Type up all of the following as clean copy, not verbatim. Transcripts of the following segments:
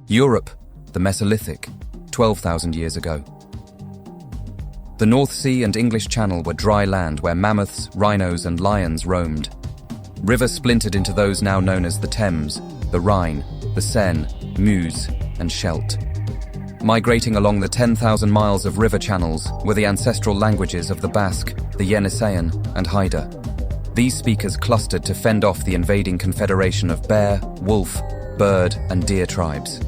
Europe, the Mesolithic, 12,000 years ago. The North Sea and English Channel were dry land where mammoths, rhinos and lions roamed. Rivers splintered into those now known as the Thames, the Rhine, the Seine, Meuse and Scheldt. Migrating along the 10,000 miles of river channels were the ancestral languages of the Basque, the Yeniseian and Haida. These speakers clustered to fend off the invading confederation of bear, wolf, bird and deer tribes.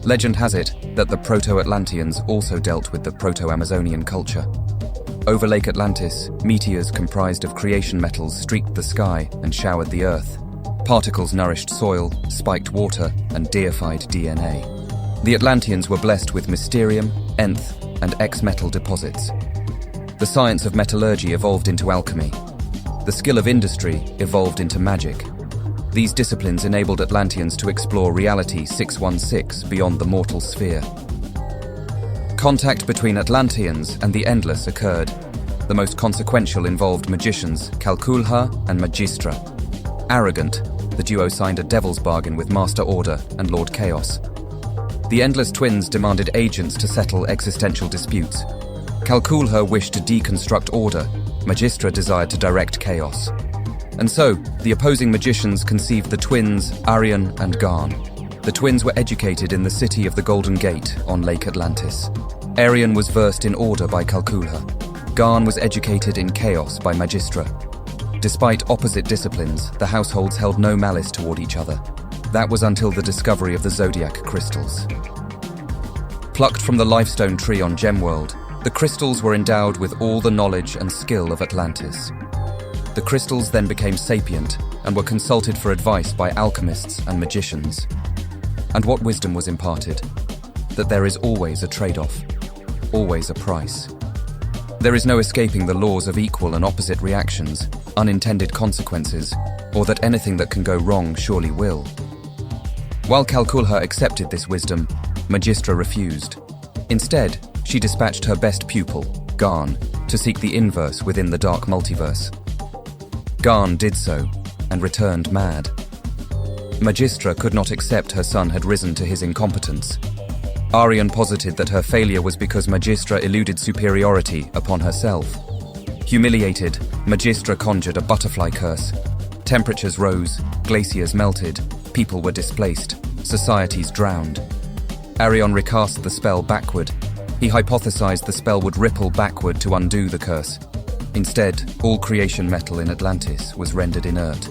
Legend has it that the Proto-Atlanteans also dealt with the Proto-Amazonian culture. Over Lake Atlantis, meteors comprised of creation metals streaked the sky and showered the earth. Particles nourished soil, spiked water, and deified DNA. The Atlanteans were blessed with mysterium, nth, and X-metal deposits. The science of metallurgy evolved into alchemy. The skill of industry evolved into magic. These disciplines enabled Atlanteans to explore reality 616 beyond the mortal sphere. Contact between Atlanteans and the Endless occurred. The most consequential involved magicians Calculha and Magistra. Arrogant, the duo signed a devil's bargain with Master Order and Lord Chaos. The Endless twins demanded agents to settle existential disputes. Calculha wished to deconstruct order. Magistra desired to direct chaos. And so, the opposing magicians conceived the twins Arion and Garn. The twins were educated in the city of the Golden Gate on Lake Atlantis. Arion was versed in order by Calculha. Garn was educated in chaos by Magistra. Despite opposite disciplines, the households held no malice toward each other. That was until the discovery of the zodiac crystals. Plucked from the lifestone tree on Gemworld, the crystals were endowed with all the knowledge and skill of Atlantis. The crystals then became sapient and were consulted for advice by alchemists and magicians. And what wisdom was imparted? That there is always a trade-off, always a price. There is no escaping the laws of equal and opposite reactions, unintended consequences, or that anything that can go wrong surely will. While Calculha accepted this wisdom, Magistra refused. Instead, she dispatched her best pupil, Garn, to seek the inverse within the dark multiverse. Garn did so, and returned mad. Magistra could not accept her son had risen to his incompetence. Arion posited that her failure was because Magistra eluded superiority upon herself. Humiliated, Magistra conjured a butterfly curse. Temperatures rose, glaciers melted, people were displaced, societies drowned. Arion recast the spell backward. He hypothesized the spell would ripple backward to undo the curse. Instead, all creation metal in Atlantis was rendered inert.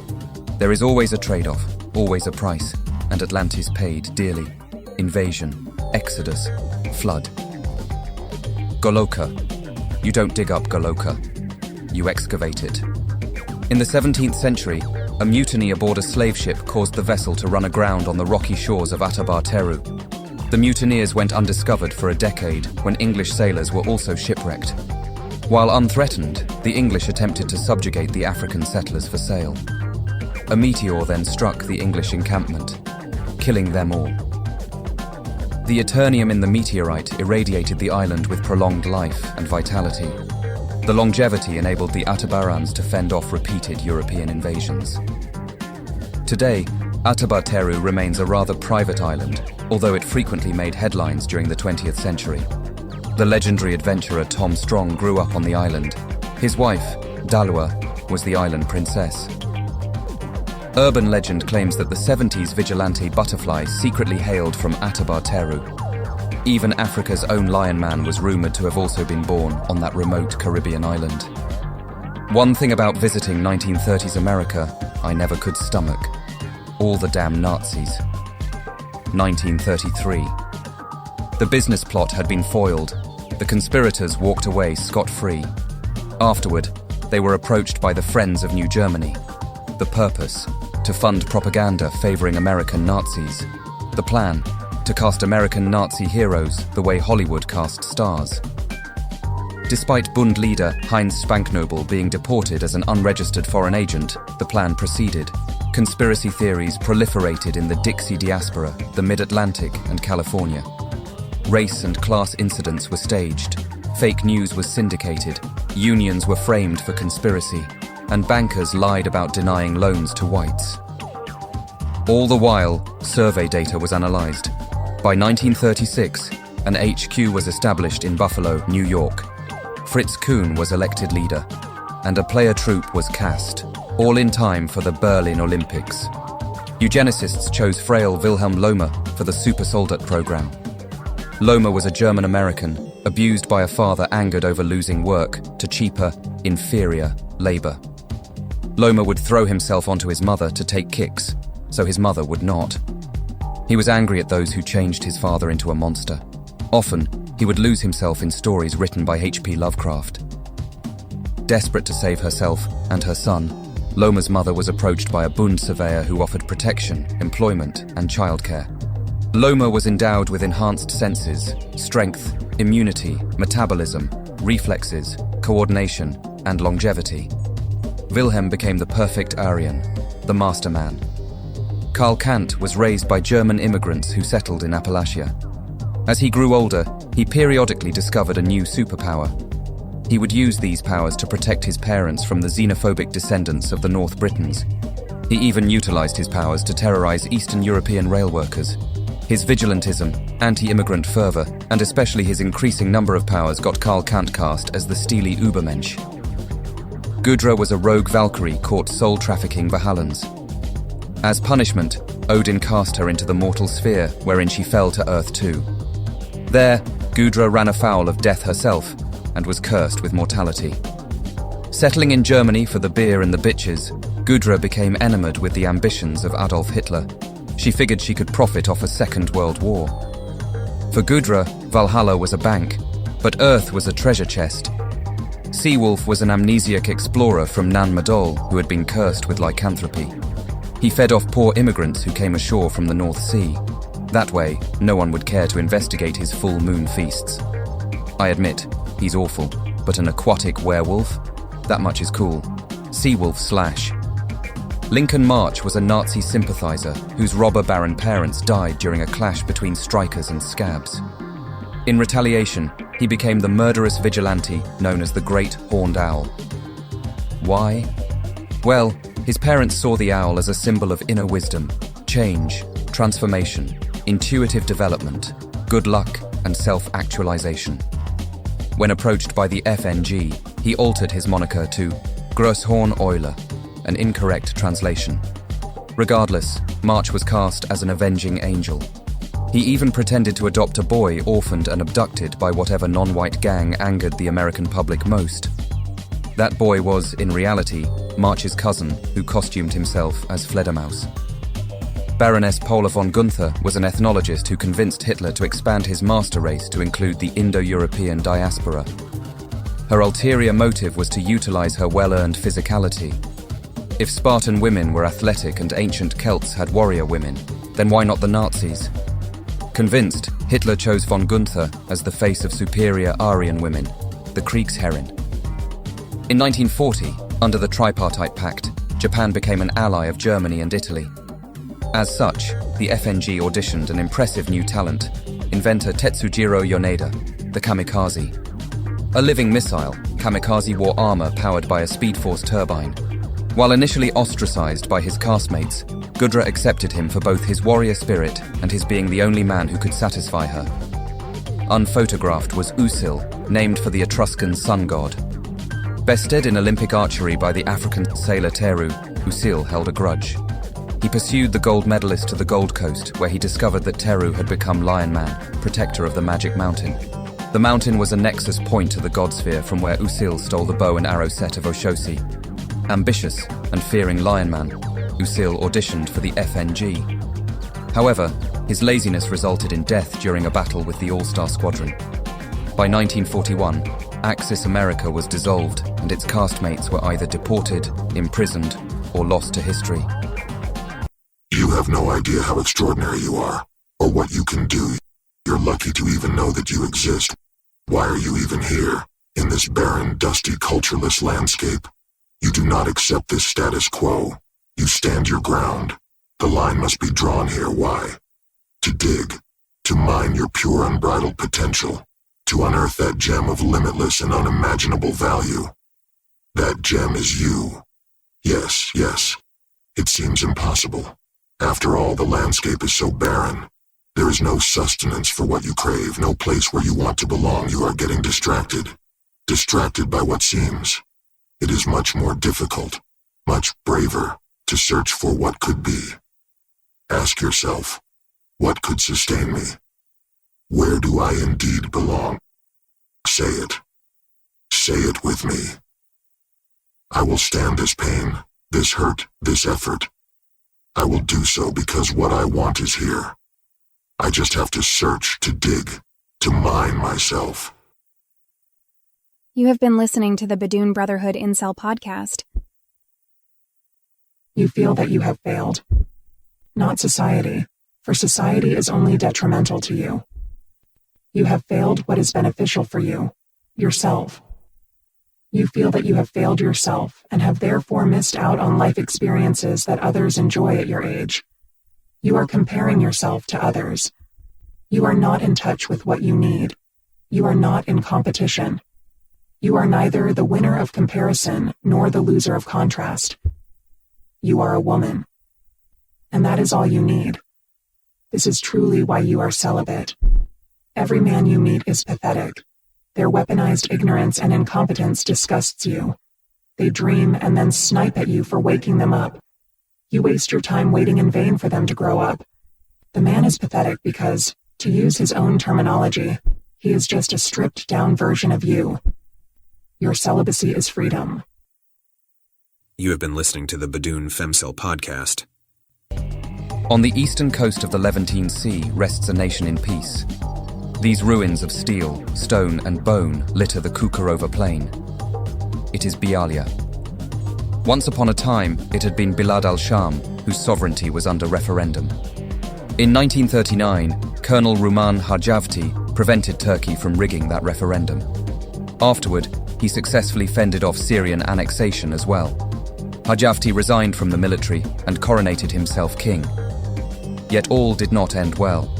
There is always a trade-off, always a price, and Atlantis paid dearly. Invasion, exodus, flood. Goloka. You don't dig up Goloka. You excavate it. In the 17th century, a mutiny aboard a slave ship caused the vessel to run aground on the rocky shores of Atabar Teru. The mutineers went undiscovered for a decade when English sailors were also shipwrecked. While unthreatened, the English attempted to subjugate the African settlers for sale. A meteor then struck the English encampment, killing them all. The Eternium in the meteorite irradiated the island with prolonged life and vitality. The longevity enabled the Atabarans to fend off repeated European invasions. Today, Atabar Teru remains a rather private island, although it frequently made headlines during the 20th century. The legendary adventurer Tom Strong grew up on the island. His wife, Dalua, was the island princess. Urban legend claims that the 70s vigilante butterflies secretly hailed from Atabar Teru. Even Africa's own Lion Man was rumored to have also been born on that remote Caribbean island. One thing about visiting 1930s America I never could stomach: all the damn Nazis. 1933. The business plot had been foiled. The conspirators walked away scot-free. Afterward, they were approached by the Friends of New Germany. The purpose: to fund propaganda favoring American Nazis. The plan: to cast American Nazi heroes the way Hollywood cast stars. Despite Bund leader Heinz Spanknobel being deported as an unregistered foreign agent, the plan proceeded. Conspiracy theories proliferated in the Dixie diaspora, the Mid-Atlantic and California. Race and class incidents were staged. Fake news was syndicated. Unions were framed for conspiracy. And bankers lied about denying loans to whites. All the while, survey data was analyzed. By 1936, an HQ was established in Buffalo, New York. Fritz Kuhn was elected leader, and a player troupe was cast, all in time for the Berlin Olympics. Eugenicists chose frail Wilhelm Lohmer for the super soldat program. Lohmer was a German-American, abused by a father angered over losing work to cheaper, inferior labor. Lohmer would throw himself onto his mother to take kicks, so his mother would not. He was angry at those who changed his father into a monster. Often, he would lose himself in stories written by H.P. Lovecraft. Desperate to save herself and her son, Lohmer's mother was approached by a Bund surveyor who offered protection, employment, and childcare. Lohmer was endowed with enhanced senses, strength, immunity, metabolism, reflexes, coordination, and longevity. Wilhelm became the perfect Aryan, the master man. Karl Kant was raised by German immigrants who settled in Appalachia. As he grew older, he periodically discovered a new superpower. He would use these powers to protect his parents from the xenophobic descendants of the North Britons. He even utilized his powers to terrorize Eastern European rail workers. His vigilantism, anti-immigrant fervor, and especially his increasing number of powers got Karl Kant cast as the steely Übermensch. Gudra was a rogue Valkyrie caught soul trafficking Valhallans. As punishment, Odin cast her into the mortal sphere, wherein she fell to Earth too. There, Gudra ran afoul of death herself, and was cursed with mortality. Settling in Germany for the beer and the bitches, Gudra became enamored with the ambitions of Adolf Hitler. She figured she could profit off a Second World War. For Gudra, Valhalla was a bank, but Earth was a treasure chest. Seawolf was an amnesiac explorer from Nan Madol who had been cursed with lycanthropy. He fed off poor immigrants who came ashore from the North Sea. That way, no one would care to investigate his full moon feasts. I admit, he's awful, but an aquatic werewolf? That much is cool. Seawolf slash. Lincoln March was a Nazi sympathizer whose robber baron parents died during a clash between strikers and scabs. In retaliation, he became the murderous vigilante known as the Great Horned Owl. Why? Well, his parents saw the owl as a symbol of inner wisdom, change, transformation, intuitive development, good luck, and self-actualization. When approached by the FNG, he altered his moniker to Großhorn Euler, an incorrect translation. Regardless, March was cast as an avenging angel. He even pretended to adopt a boy orphaned and abducted by whatever non-white gang angered the American public most. That boy was, in reality, March's cousin, who costumed himself as Fledermaus. Baroness Paula von Gunther was an ethnologist who convinced Hitler to expand his master race to include the Indo-European diaspora. Her ulterior motive was to utilize her well-earned physicality. If Spartan women were athletic and ancient Celts had warrior women, then why not the Nazis? Convinced, Hitler chose von Gunther as the face of superior Aryan women, the Kriegsherrin. In 1940, under the Tripartite Pact, Japan became an ally of Germany and Italy. As such, the FNG auditioned an impressive new talent, inventor Tetsujiro Yoneda, the Kamikaze. A living missile, Kamikaze wore armor powered by a Speed Force turbine. While initially ostracized by his castmates, Gudra accepted him for both his warrior spirit and his being the only man who could satisfy her. Unphotographed was Usil, named for the Etruscan sun god. Bested in Olympic archery by the African sailor Teru, Usil held a grudge. He pursued the gold medalist to the Gold Coast, where he discovered that Teru had become Lion Man, protector of the Magic Mountain. The mountain was a nexus point to the Godsphere from where Usil stole the bow and arrow set of Oshosi. Ambitious and fearing Lion Man, Usil auditioned for the FNG. However, his laziness resulted in death during a battle with the All-Star Squadron. By 1941, Axis America was dissolved and its castmates were either deported, imprisoned, or lost to history. You have no idea how extraordinary you are, or what you can do. You're lucky to even know that you exist. Why are you even here, in this barren, dusty, cultureless landscape? You do not accept this status quo. You stand your ground. The line must be drawn here. Why? To dig, to mine your pure, unbridled potential, to unearth that gem of limitless and unimaginable value. That gem is you. Yes, yes. It seems impossible. After all, the landscape is so barren. There is no sustenance for what you crave, no place where you want to belong. You are getting distracted. Distracted by what seems. It is much more difficult, much braver, to search for what could be. Ask yourself, what could sustain me? Where do I indeed belong? Say it. Say it with me. I will stand this pain, this hurt, this effort. I will do so because what I want is here. I just have to search, to dig, to mine myself. You have been listening to the Badoon Brotherhood Incel podcast. You feel that you have failed. Not society, for society is only detrimental to you. You have failed what is beneficial for you, yourself. You feel that you have failed yourself and have therefore missed out on life experiences that others enjoy at your age. You are comparing yourself to others. You are not in touch with what you need. You are not in competition. You are neither the winner of comparison nor the loser of contrast. You are a woman. And that is all you need. This is truly why you are celibate. Every man you meet is pathetic. Their weaponized ignorance and incompetence disgusts you. They dream and then snipe at you for waking them up. You waste your time waiting in vain for them to grow up. The man is pathetic because, to use his own terminology, he is just a stripped-down version of you. Your celibacy is freedom. You have been listening to the Badoon Femcel podcast. On the eastern coast of the Levantine Sea rests a nation in peace. These ruins of steel, stone and bone litter the Kukurova plain. It is Bialya. Once upon a time, it had been Bilad al-Sham, whose sovereignty was under referendum. In 1939, Colonel Ruman Hajavti prevented Turkey from rigging that referendum. Afterward, he successfully fended off Syrian annexation as well. Hajavti resigned from the military and coronated himself king. Yet all did not end well.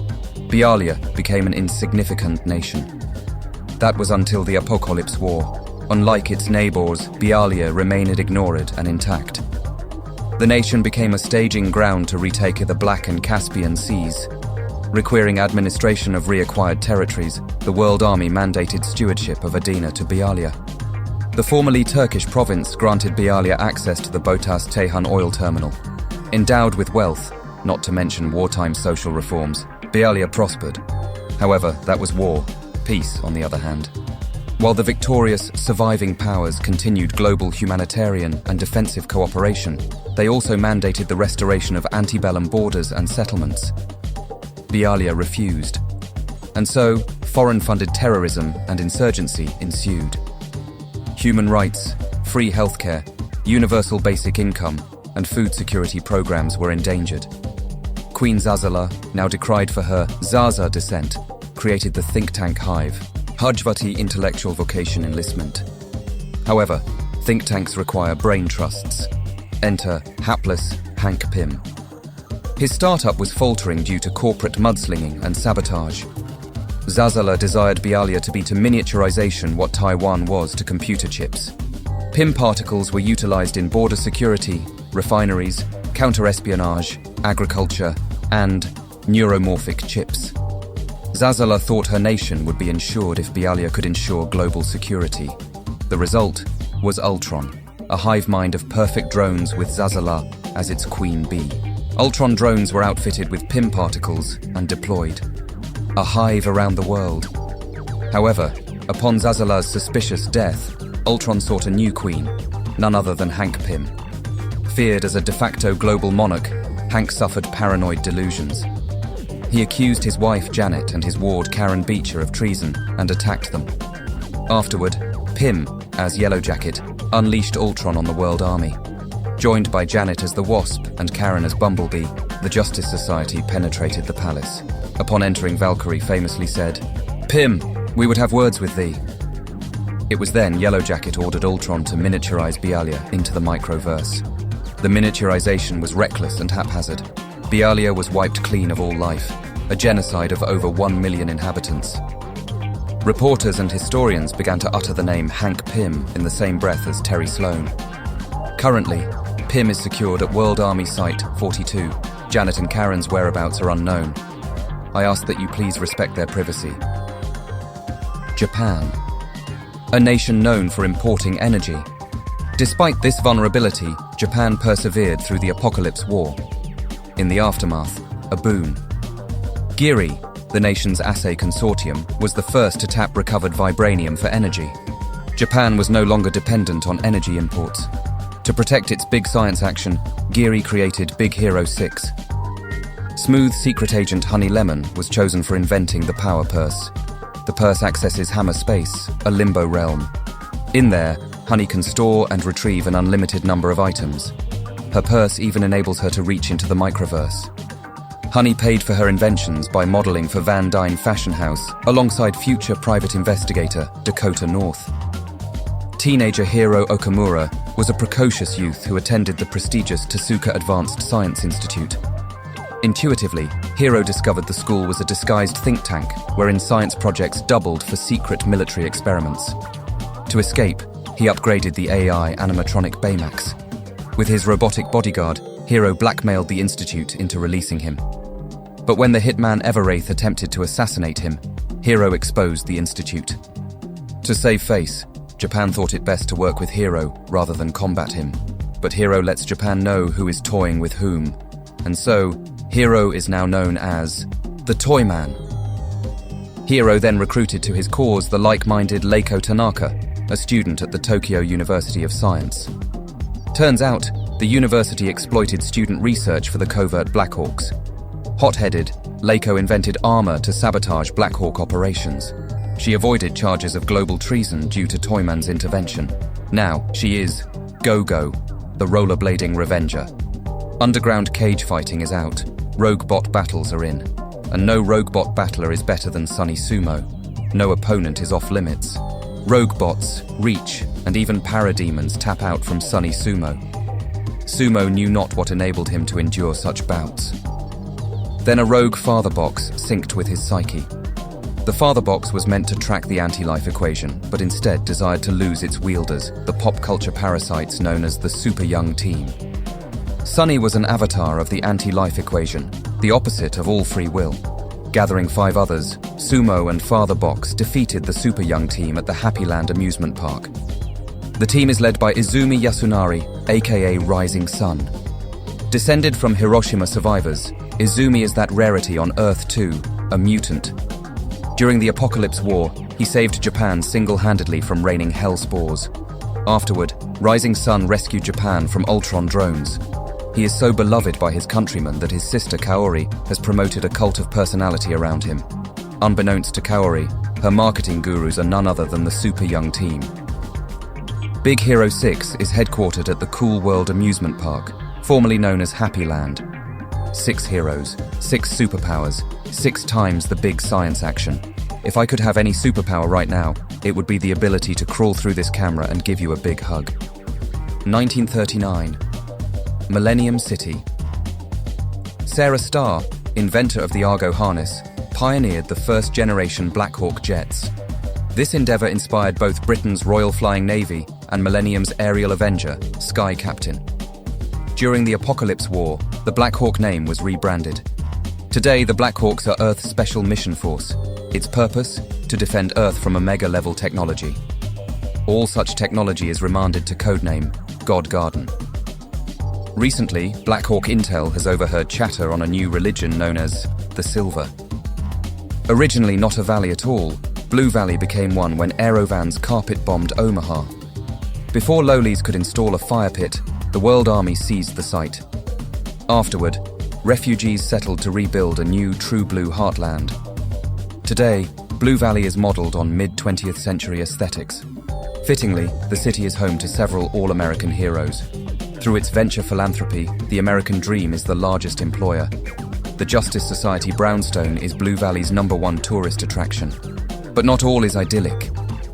Bialya became an insignificant nation. That was until the Apocalypse War. Unlike its neighbours, Bialya remained ignored and intact. The nation became a staging ground to retake the Black and Caspian Seas. Requiring administration of reacquired territories, the World Army mandated stewardship of Adina to Bialya. The formerly Turkish province granted Bialya access to the Botas Ceyhan oil terminal. Endowed with wealth, not to mention wartime social reforms, Bialya prospered. However, that was war. Peace, on the other hand. While the victorious, surviving powers continued global humanitarian and defensive cooperation, they also mandated the restoration of antebellum borders and settlements. Bialya refused. And so, foreign-funded terrorism and insurgency ensued. Human rights, free healthcare, universal basic income, and food security programs were endangered. Queen Zazala, now decried for her Zaza descent, created the think tank Hive, Hajvati Intellectual Vocation Enlistment. However, think tanks require brain trusts. Enter hapless Hank Pym. His startup was faltering due to corporate mudslinging and sabotage. Zazala desired Bialya to be to miniaturization what Taiwan was to computer chips. Pym particles were utilized in border security, refineries, counter-espionage, agriculture, and neuromorphic chips. Zazala thought her nation would be ensured if Bialya could ensure global security. The result was Ultron, a hive mind of perfect drones with Zazala as its queen bee. Ultron drones were outfitted with Pym particles and deployed. A hive around the world. However, upon Zazala's suspicious death, Ultron sought a new queen, none other than Hank Pym. Feared as a de facto global monarch, Hank suffered paranoid delusions. He accused his wife Janet and his ward Karen Beecher of treason and attacked them. Afterward, Pym, as Yellowjacket, unleashed Ultron on the World Army. Joined by Janet as the Wasp and Karen as Bumblebee, the Justice Society penetrated the palace. Upon entering, Valkyrie famously said, "Pym, we would have words with thee." It was then Yellowjacket ordered Ultron to miniaturize Bialya into the microverse. The miniaturization was reckless and haphazard. Bialya was wiped clean of all life, a genocide of over 1 million inhabitants. Reporters and historians began to utter the name Hank Pym in the same breath as Terry Sloan. Currently, Pym is secured at World Army Site 42. Janet and Karen's whereabouts are unknown. I ask that you please respect their privacy. Japan. A nation known for importing energy. Despite this vulnerability, Japan persevered through the Apocalypse War. In the aftermath, a boon. GIRI, the nation's assay consortium, was the first to tap recovered vibranium for energy. Japan was no longer dependent on energy imports. To protect its big science action, GIRI created Big Hero 6. Smooth secret agent Honey Lemon was chosen for inventing the Power Purse. The purse accesses Hammer Space, a limbo realm. In there, Honey can store and retrieve an unlimited number of items. Her purse even enables her to reach into the microverse. Honey paid for her inventions by modeling for Van Dyne Fashion House alongside future private investigator Dakota North. Teenager Hiro Okamura was a precocious youth who attended the prestigious Tasuka Advanced Science Institute. Intuitively, Hiro discovered the school was a disguised think tank wherein science projects doubled for secret military experiments. To escape, he upgraded the AI animatronic Baymax. With his robotic bodyguard, Hiro blackmailed the Institute into releasing him. But when the hitman Everwraith attempted to assassinate him, Hiro exposed the Institute. To save face, Japan thought it best to work with Hiro rather than combat him. But Hiro lets Japan know who is toying with whom. And so, Hiro is now known as the Toy Man. Hiro then recruited to his cause the like-minded Leiko Tanaka, a student at the Tokyo University of Science. Turns out, the university exploited student research for the covert Blackhawks. Hot-headed, Leiko invented armor to sabotage Blackhawk operations. She avoided charges of global treason due to Toyman's intervention. Now, she is Go-Go, the rollerblading Revenger. Underground cage fighting is out, rogue bot battles are in, and no rogue bot battler is better than Sunny Sumo. No opponent is off limits. Rogue bots, Reach, and even parademons tap out from Sunny Sumo. Sumo knew not what enabled him to endure such bouts. Then a rogue father box synced with his psyche. The father box was meant to track the anti-life equation, but instead desired to lose its wielders, the pop culture parasites known as the Super Young Team. Sunny was an avatar of the anti-life equation, the opposite of all free will. Gathering 5 others, Sumo and Father Box defeated the Super Young Team at the Happy Land amusement park. The team is led by Izumi Yasunari, aka Rising Sun. Descended from Hiroshima survivors, Izumi is that rarity on Earth 2, a mutant. During the Apocalypse War, he saved Japan single-handedly from raining hell spores. Afterward, Rising Sun rescued Japan from Ultron drones. He is so beloved by his countrymen that his sister Kaori has promoted a cult of personality around him. Unbeknownst to Kaori, her marketing gurus are none other than the Super Young Team. Big Hero 6 is headquartered at the Cool World amusement park, formerly known as Happy Land. 6 heroes, 6 superpowers, 6 times the big science action. If I could have any superpower right now, it would be the ability to crawl through this camera and give you a big hug. 1939. Millennium City. Sarah Starr, inventor of the Argo harness, pioneered the first-generation Black Hawk jets. This endeavor inspired both Britain's Royal Flying Navy and Millennium's aerial avenger, Sky Captain. During the Apocalypse War, the Black Hawk name was rebranded. Today, the Black Hawks are Earth's special mission force. Its purpose? To defend Earth from Omega-level technology. All such technology is remanded to codename God Garden. Recently, Black Hawk Intel has overheard chatter on a new religion known as the Silver. Originally not a valley at all, Blue Valley became one when Aerovans carpet-bombed Omaha. Before Lowlies could install a fire pit, the World Army seized the site. Afterward, refugees settled to rebuild a new true blue heartland. Today, Blue Valley is modeled on mid-20th century aesthetics. Fittingly, the city is home to several all-American heroes. Through its venture philanthropy, the American Dream is the largest employer. The Justice Society Brownstone is Blue Valley's #1 tourist attraction. But not all is idyllic.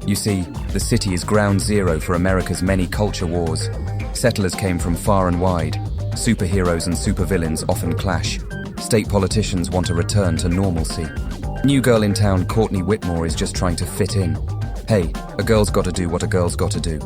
You see, the city is ground zero for America's many culture wars. Settlers came from far and wide. Superheroes and supervillains often clash. State politicians want a return to normalcy. New girl in town Courtney Whitmore is just trying to fit in. Hey, a girl's gotta do what a girl's gotta do.